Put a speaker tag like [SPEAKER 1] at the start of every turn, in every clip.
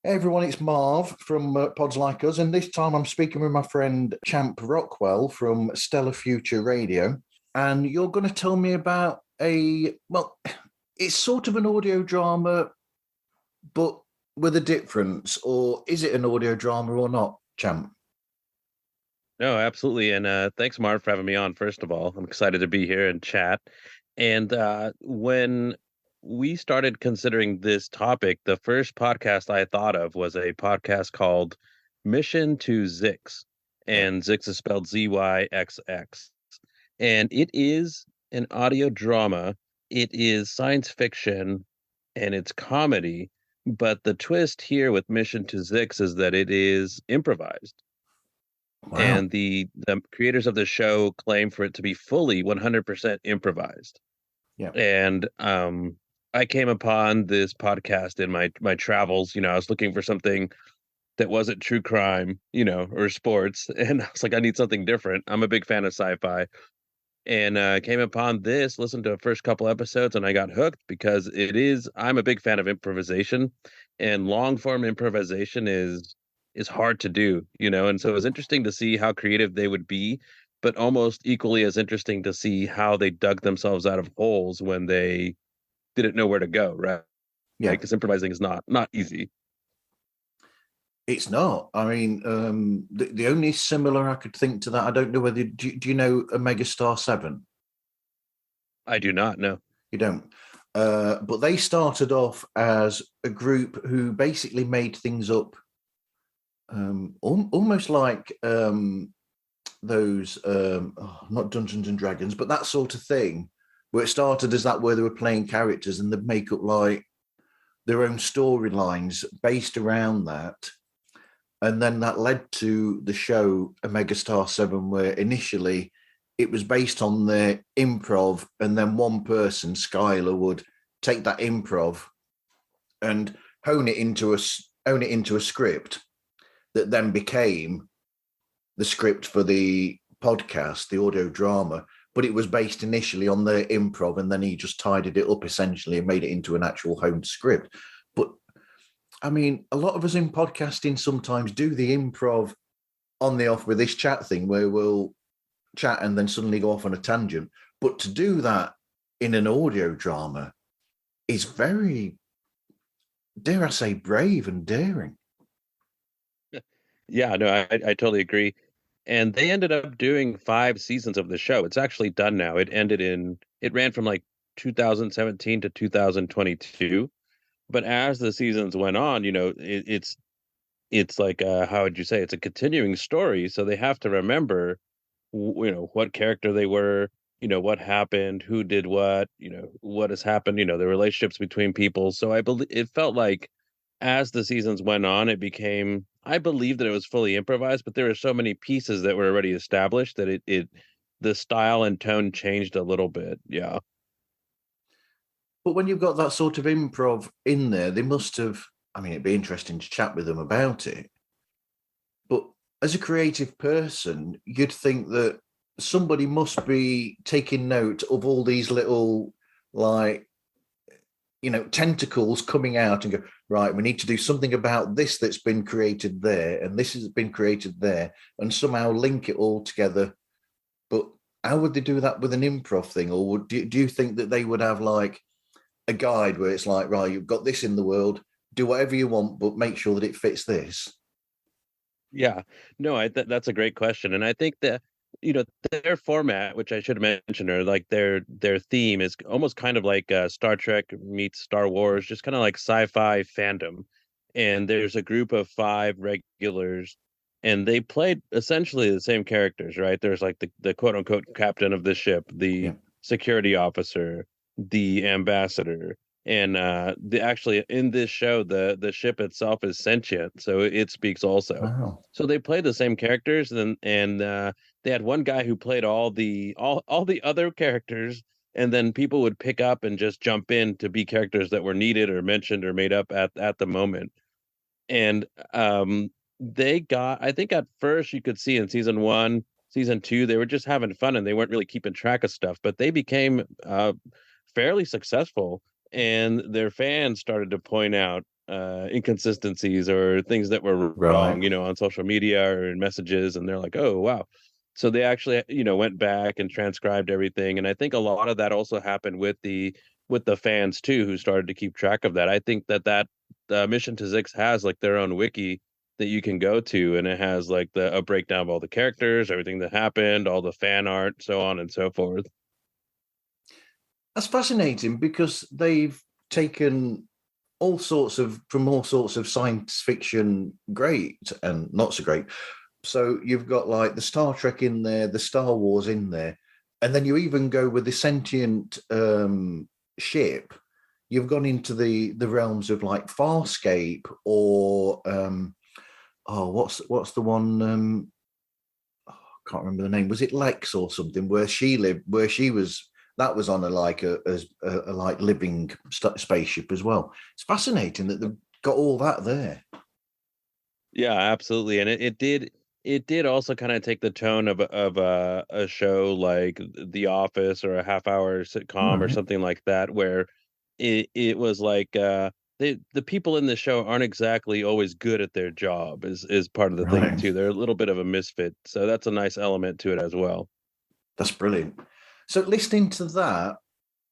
[SPEAKER 1] Hey everyone, it's Marv from Pods Like Us, and this time I'm speaking with my friend Champ Rockwell from Stellar Future Radio, and you're going to tell me about it's sort of an audio drama, but with a difference, or is it an audio drama or not, Champ?
[SPEAKER 2] No, absolutely. And thanks, Marv, for having me on. First of all, I'm excited to be here and chat. And when we started considering this topic, the first podcast I thought of was a podcast called Mission to Zix.
[SPEAKER 1] Yeah.
[SPEAKER 2] And Zix is spelled ZYXX. And it is an audio drama. It is science fiction and it's comedy. But the twist here with Mission to Zix is that it is improvised,
[SPEAKER 1] Wow.
[SPEAKER 2] and the creators of the show claim for it to be fully 100% improvised.
[SPEAKER 1] Yeah.
[SPEAKER 2] And I came upon this podcast in my travels. I was looking for something that wasn't true crime, or sports, and I was like, I need something different. I'm a big fan of sci-fi, and came upon this, listened to the first couple episodes, and I got hooked because I'm a big fan of improvisation, and long form improvisation is hard to do, and so it was interesting to see how creative they would be, but almost equally as interesting to see how they dug themselves out of holes when they didn't know where to go, right?
[SPEAKER 1] Yeah.
[SPEAKER 2] Because improvising is not easy.
[SPEAKER 1] It's not. I mean, the only similar I could think to that, I don't know whether, do you know a Megastar 7?
[SPEAKER 2] I do not know.
[SPEAKER 1] You don't. But they started off as a group who basically made things up, almost like those, not Dungeons and Dragons, but that sort of thing, where it started as that, where they were playing characters and they'd make up like their own storylines based around that. And then that led to the show A Megastar 7, where initially it was based on their improv, and then one person, Skylar, would take that improv and own it into a script that then became the script for the podcast, the audio drama. But it was based initially on their improv, and then he just tidied it up essentially and made it into an actual home script. But I mean, a lot of us in podcasting sometimes do the improv on the off with this chat thing, where we'll chat and then suddenly go off on a tangent. But to do that in an audio drama is very, dare I say, brave and daring.
[SPEAKER 2] Yeah, no, I totally agree. And they ended up doing 5 seasons of the show. It's actually done now. It ran from like 2017 to 2022. But as the seasons went on, it's like how would you say, it's a continuing story. So they have to remember, what character they were, what happened, who did what, what has happened, the relationships between people. So I believe it felt like as the seasons went on, I believe that it was fully improvised, but there were so many pieces that were already established that the style and tone changed a little bit. Yeah.
[SPEAKER 1] But when you've got that sort of improv in there, they must have, I mean, it'd be interesting to chat with them about it. But as a creative person, you'd think that somebody must be taking note of all these little, like, tentacles coming out and go, right, we need to do something about this that's been created there, and this has been created there, and somehow link it all together. But how would they do that with an improv thing? Or do you think that they would have like a guide where it's like, right, you've got this in the world, do whatever you want, but make sure that it fits this?
[SPEAKER 2] Yeah. No, that's a great question. And I think that, their format, which I should mention, or like their theme is almost kind of like Star Trek meets Star Wars, just kind of like sci-fi fandom. And there's a group of 5 regulars, and they played essentially the same characters, right? There's like the quote unquote captain of the ship, the
[SPEAKER 1] Yeah.
[SPEAKER 2] security officer, the ambassador, and the actually in this show the ship itself is sentient, so it speaks also.
[SPEAKER 1] Wow.
[SPEAKER 2] So they played the same characters, and they had one guy who played all the other characters, and then people would pick up and just jump in to be characters that were needed or mentioned or made up at the moment. And they got, I think at first you could see in season 1, season 2, they were just having fun and they weren't really keeping track of stuff, but they became fairly successful, and their fans started to point out inconsistencies or things that were
[SPEAKER 1] Right.
[SPEAKER 2] wrong, on social media or in messages, and they're like, "Oh, wow." So they actually, went back and transcribed everything, and I think a lot of that also happened with the fans too, who started to keep track of that. I think that Mission to Zix has like their own wiki that you can go to, and it has like a breakdown of all the characters, everything that happened, all the fan art, so on and so forth.
[SPEAKER 1] That's fascinating because they've taken all sorts of science fiction, great and not so great. So you've got like the Star Trek in there, the Star Wars in there, and then you even go with the sentient ship. You've gone into the realms of like Farscape or what's the one? I can't remember the name. Was it Lex or something? Where she lived, where she was. That was on a like living spaceship as well. It's fascinating that they've got all that there.
[SPEAKER 2] Yeah, absolutely. And it did also kind of take the tone of a show like The Office or a half hour sitcom or
[SPEAKER 1] Right,
[SPEAKER 2] something like that, where it was like the people in the show aren't exactly always good at their job is part of the thing
[SPEAKER 1] right.
[SPEAKER 2] too. They're a little bit of a misfit. So that's a nice element to it as well.
[SPEAKER 1] That's brilliant. So listening to that,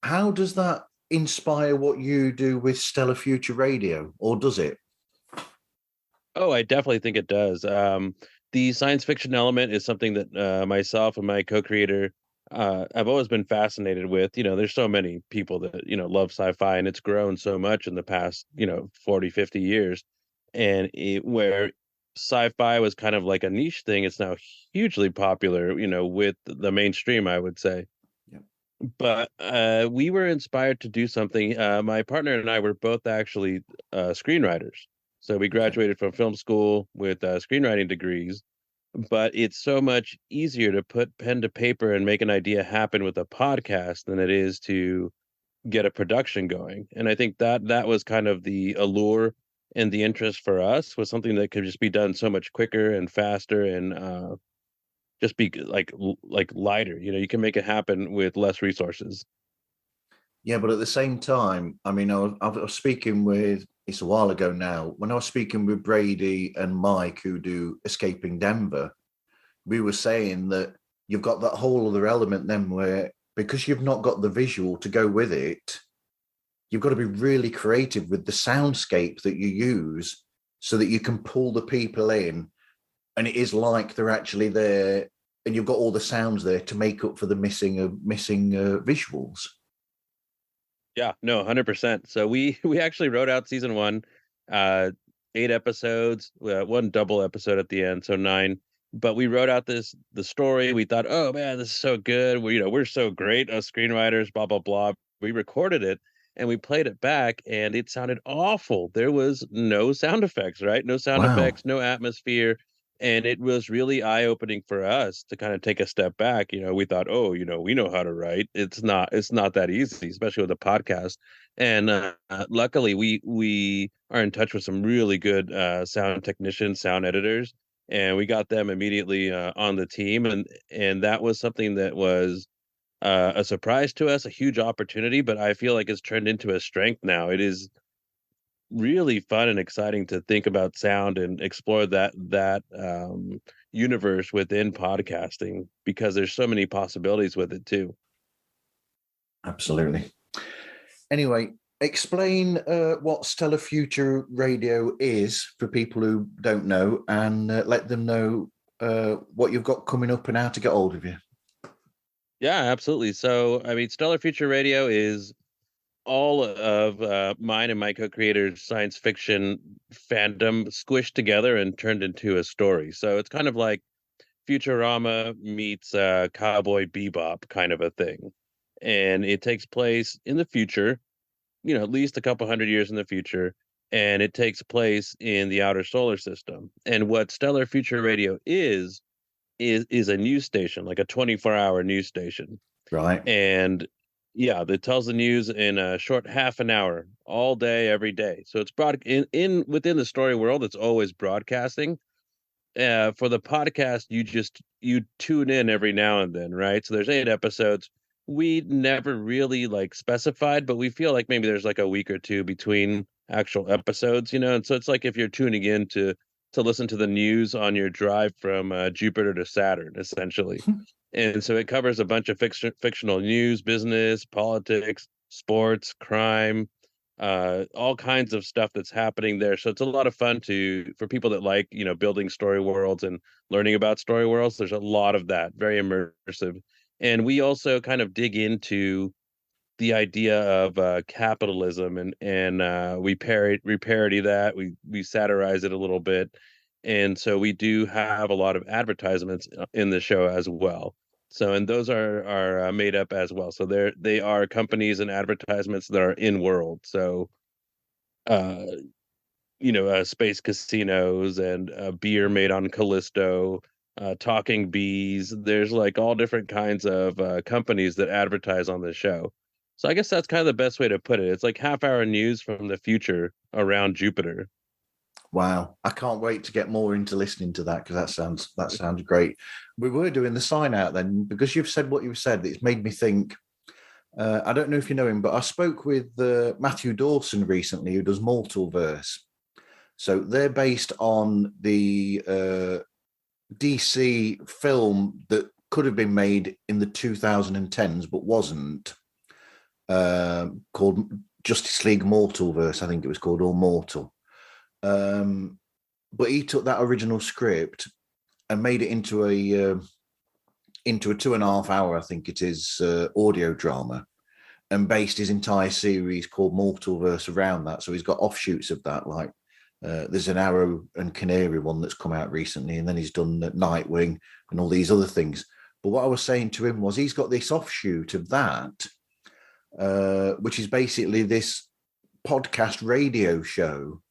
[SPEAKER 1] how does that inspire what you do with Stellar Future Radio, or does it?
[SPEAKER 2] Oh, I definitely think it does. The science fiction element is something that myself and my co-creator I've always been fascinated with. There's so many people that, love sci-fi, and it's grown so much in the past, 40, 50 years. And where sci-fi was kind of like a niche thing, it's now hugely popular, with the mainstream, I would say.
[SPEAKER 1] Yeah.
[SPEAKER 2] But we were inspired to do something. My partner and I were both actually screenwriters. So we
[SPEAKER 1] Okay.
[SPEAKER 2] graduated from film school with screenwriting degrees, but it's so much easier to put pen to paper and make an idea happen with a podcast than it is to get a production going. And I think that was kind of the allure and the interest for us, was something that could just be done so much quicker and faster, and just be like lighter. You can make it happen with less resources.
[SPEAKER 1] Yeah, but at the same time, I mean, I was speaking with, it's a while ago now, when I was speaking with Brady and Mike, who do Escaping Denver, we were saying that you've got that whole other element then where, because you've not got the visual to go with it, you've got to be really creative with the soundscape that you use so that you can pull the people in, and it is like they're actually there, and you've got all the sounds there to make up for the missing visuals.
[SPEAKER 2] Yeah, no, 100%. So we we actually wrote out season 1, uh 8 episodes, one double episode at the end, so 9. But we wrote out the story. We thought, "Oh man, this is so good. We're so great as screenwriters, blah blah blah." We recorded it and we played it back, and it sounded awful. There was no sound effects, right? No sound
[SPEAKER 1] Wow.
[SPEAKER 2] effects, no atmosphere. And it was really eye-opening for us to kind of take a step back. We thought, "Oh, we know how to write." It's not that easy, especially with a podcast. And luckily, we are in touch with some really good sound technicians, sound editors, and we got them immediately on the team. And that was something that was a surprise to us, a huge opportunity, but I feel like it's turned into a strength now. It is really fun and exciting to think about sound and explore that universe within podcasting, because there's so many possibilities with it too.
[SPEAKER 1] Absolutely. Anyway, explain what Stellar Future Radio is for people who don't know, and let them know what you've got coming up and how to get hold of you.
[SPEAKER 2] Yeah, absolutely. So, I mean, Stellar Future Radio is all of mine and my co-creators' science fiction fandom squished together and turned into a story. So it's kind of like Futurama meets Cowboy Bebop kind of a thing. And it takes place in the future, at least a couple hundred years in the future, and it takes place in the outer solar system. And what Stellar Future Radio is a news station, like a 24-hour news station.
[SPEAKER 1] Right.
[SPEAKER 2] And yeah, that tells the news in a short half an hour all day, every day. So it's in within the story world, it's always broadcasting. For the podcast, you tune in every now and then, right? So there's 8 episodes. We never really like specified, but we feel like maybe there's like a week or two between actual episodes, and so it's like if you're tuning in to listen to the news on your drive from Jupiter to Saturn, essentially. And so it covers a bunch of fictional news, business, politics, sports, crime, all kinds of stuff that's happening there. So it's a lot of fun for people that like, building story worlds and learning about story worlds. There's a lot of that, very immersive. And we also kind of dig into the idea of capitalism, and we parody that, we satirize it a little bit, and so we do have a lot of advertisements in the show as well. So, and those are made up as well. So they are companies and advertisements that are in world. So, uh, space casinos and beer made on Callisto, talking bees. There's like all different kinds of companies that advertise on the show. So I guess that's kind of the best way to put it. It's like half-hour news from the future around Jupiter.
[SPEAKER 1] Wow, I can't wait to get more into listening to that because that sounds great. We were doing the sign out then because you've said what you've said. It's made me think. I don't know if you know him, but I spoke with Matthew Dawson recently, who does Mortalverse. So they're based on the DC film that could have been made in the 2010s but wasn't, called Justice League Mortalverse, I think it was called, or Mortal. But he took that original script and made it into a 2.5 hour, I think it is, audio drama, and based his entire series called Mortalverse around that. So he's got offshoots of that, like there's an Arrow and Canary one that's come out recently, and then he's done Nightwing and all these other things. But what I was saying to him was he's got this offshoot of that, which is basically this podcast radio show,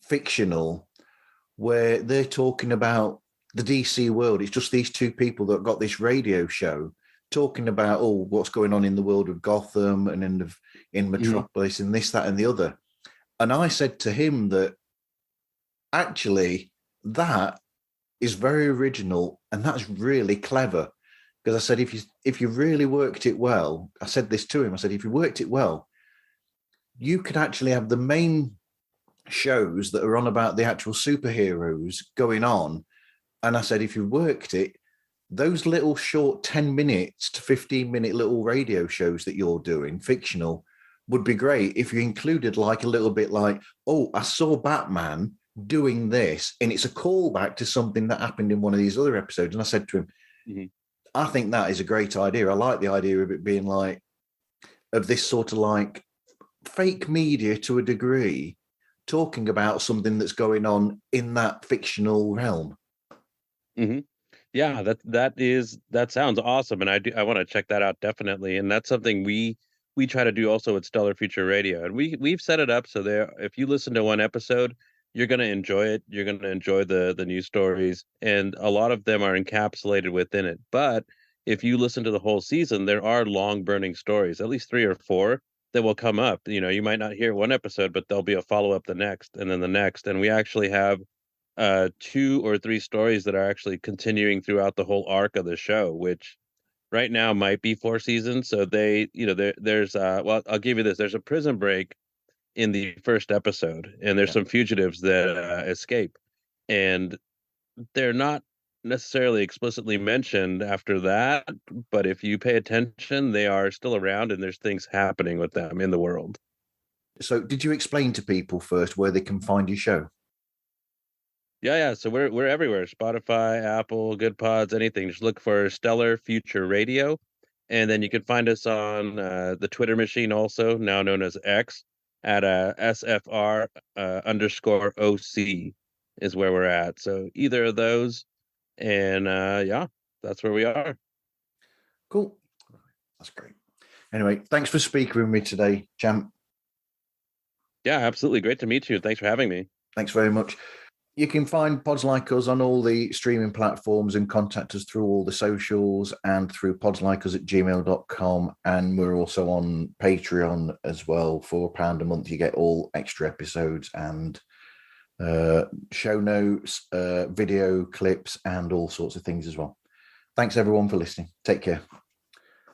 [SPEAKER 1] fictional, where they're talking about the DC world. It's just these two people that got this radio show talking about what's going on in the world of Gotham and in Metropolis and this, that, and the other. And I said to him that actually that is very original and that's really clever. Because I said, if you really worked it well, I said this to him, I said, if you worked it well, you could actually have the main shows that are on about the actual superheroes going on. And I said, if you worked it, those little short 10 minutes to 15-minute little radio shows that you're doing, fictional, would be great if you included like a little bit like, I saw Batman doing this, and it's a callback to something that happened in one of these other episodes. And I said to him, I think that is a great idea. I like the idea of it being like, of this sort of like fake media to a degree, talking about something that's going on in that fictional realm.
[SPEAKER 2] Yeah, that sounds awesome, and I want to check that out definitely. And that's something we try to do also at Stellar Future Radio, and we've set it up so there, if you listen to one episode, you're going to enjoy it. You're going to enjoy the news stories, and a lot of them are encapsulated within it. But if you listen to the whole season, there are long burning stories, at least 3 or 4 that will come up. You might not hear one episode, but there'll be a follow up the next, and then the next, and we actually have 2 or 3 stories that are actually continuing throughout the whole arc of the show, which right now might be 4 seasons. So there's well, I'll give you this. There's a prison break in the first episode, and there's some fugitives that escape, and they're not necessarily explicitly mentioned after that, but if you pay attention, they are still around, and there's things happening with them in the world.
[SPEAKER 1] So did you explain to people first where they can find your show?
[SPEAKER 2] Yeah. So we're everywhere: Spotify, Apple, Good Pods, anything. Just look for Stellar Future Radio, and then you can find us on the Twitter machine, also now known as X, at SFR underscore OC is where we're at. So either of those, and that's where we are.
[SPEAKER 1] Cool. That's great. Anyway, thanks for speaking with me today, champ.
[SPEAKER 2] Yeah, absolutely. Great to meet you. Thanks for having me.
[SPEAKER 1] Thanks very much. You can find Pods Like Us on all the streaming platforms and contact us through all the socials and through podslikeus@gmail.com. And we're also on Patreon as well. For £1 a month, you get all extra episodes and show notes, video clips, and all sorts of things as well. Thanks, everyone, for listening. Take care.